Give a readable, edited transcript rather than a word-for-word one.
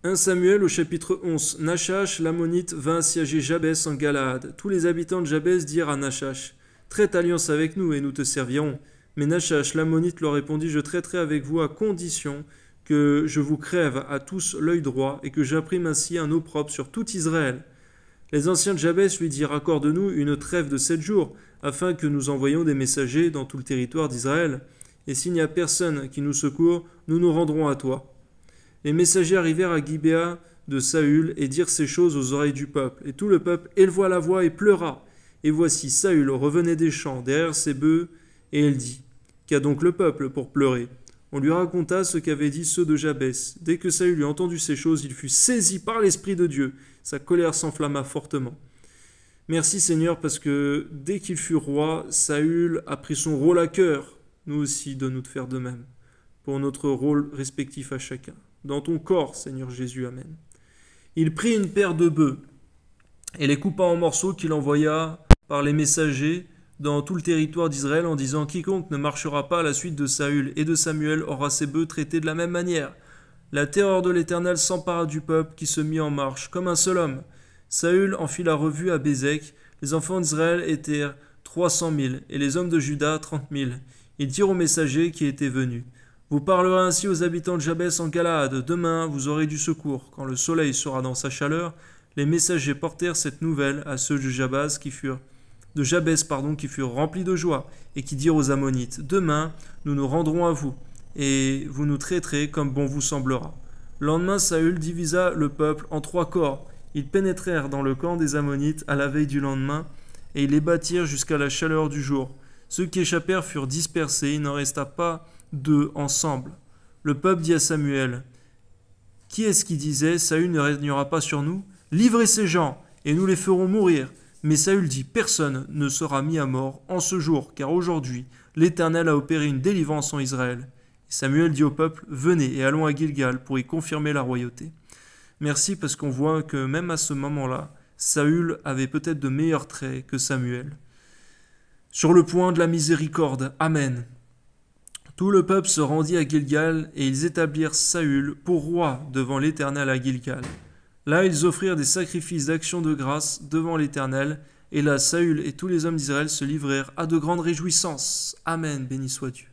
1 Samuel au chapitre 11. Nachash, l'ammonite, vint assiéger Jabès en Galaad. Tous les habitants de Jabès dirent à Nachash, « Traite alliance avec nous et nous te servirons. » Mais Nachash, l'ammonite, leur répondit, « Je traiterai avec vous à condition que je vous crève à tous l'œil droit et que j'imprime ainsi un opprobre sur tout Israël. » Les anciens de Jabès lui dirent, « Accorde-nous une trêve de 7 jours, afin que nous envoyions des messagers dans tout le territoire d'Israël. Et s'il n'y a personne qui nous secourt, nous nous rendrons à toi. » Les messagers arrivèrent à Gibéa de Saül et dirent ces choses aux oreilles du peuple. Et tout le peuple éleva la voix et pleura. Et voici, Saül revenait des champs derrière ses bœufs, et elle dit, « Qu'a donc le peuple pour pleurer ?» On lui raconta ce qu'avaient dit ceux de Jabès. Dès que Saül eut entendu ces choses, il fut saisi par l'Esprit de Dieu. Sa colère s'enflamma fortement. Merci Seigneur, parce que dès qu'il fut roi, Saül a pris son rôle à cœur. Nous aussi, donne-nous de faire de même, pour notre rôle respectif à chacun. Dans ton corps, Seigneur Jésus, Amen. Il prit une paire de bœufs et les coupa en morceaux qu'il envoya par les messagers dans tout le territoire d'Israël en disant « Quiconque ne marchera pas à la suite de Saül et de Samuel aura ses bœufs traités de la même manière. » La terreur de l'Éternel s'empara du peuple qui se mit en marche comme un seul homme. Saül en fit la revue à Bézek. Les enfants d'Israël étaient 300 000 et les hommes de Juda 30 000. Il dit aux messagers qui étaient venus. Vous parlerez ainsi aux habitants de Jabès en Galaad. Demain, vous aurez du secours. Quand le soleil sera dans sa chaleur, les messagers portèrent cette nouvelle à ceux de Jabès qui furent remplis de joie et qui dirent aux Ammonites, « Demain, nous nous rendrons à vous, et vous nous traiterez comme bon vous semblera. » Le lendemain, Saül divisa le peuple en 3 corps. Ils pénétrèrent dans le camp des Ammonites à la veille du lendemain, et ils les battirent jusqu'à la chaleur du jour. Ceux qui échappèrent furent dispersés, il n'en resta pas 2 ensemble. Le peuple dit à Samuel, « Qui est-ce qui disait, Saül ne régnera pas sur nous? Livrez ces gens, et nous les ferons mourir. » Mais Saül dit, « Personne ne sera mis à mort en ce jour, car aujourd'hui, l'Éternel a opéré une délivrance en Israël. » Et Samuel dit au peuple, « Venez et allons à Gilgal pour y confirmer la royauté. » Merci parce qu'on voit que même à ce moment-là, Saül avait peut-être de meilleurs traits que Samuel. Sur le point de la miséricorde, Amen. Tout le peuple se rendit à Gilgal et ils établirent Saül pour roi devant l'Éternel à Gilgal. Là, ils offrirent des sacrifices d'action de grâce devant l'Éternel, et là, Saül et tous les hommes d'Israël se livrèrent à de grandes réjouissances. Amen, béni soit Dieu.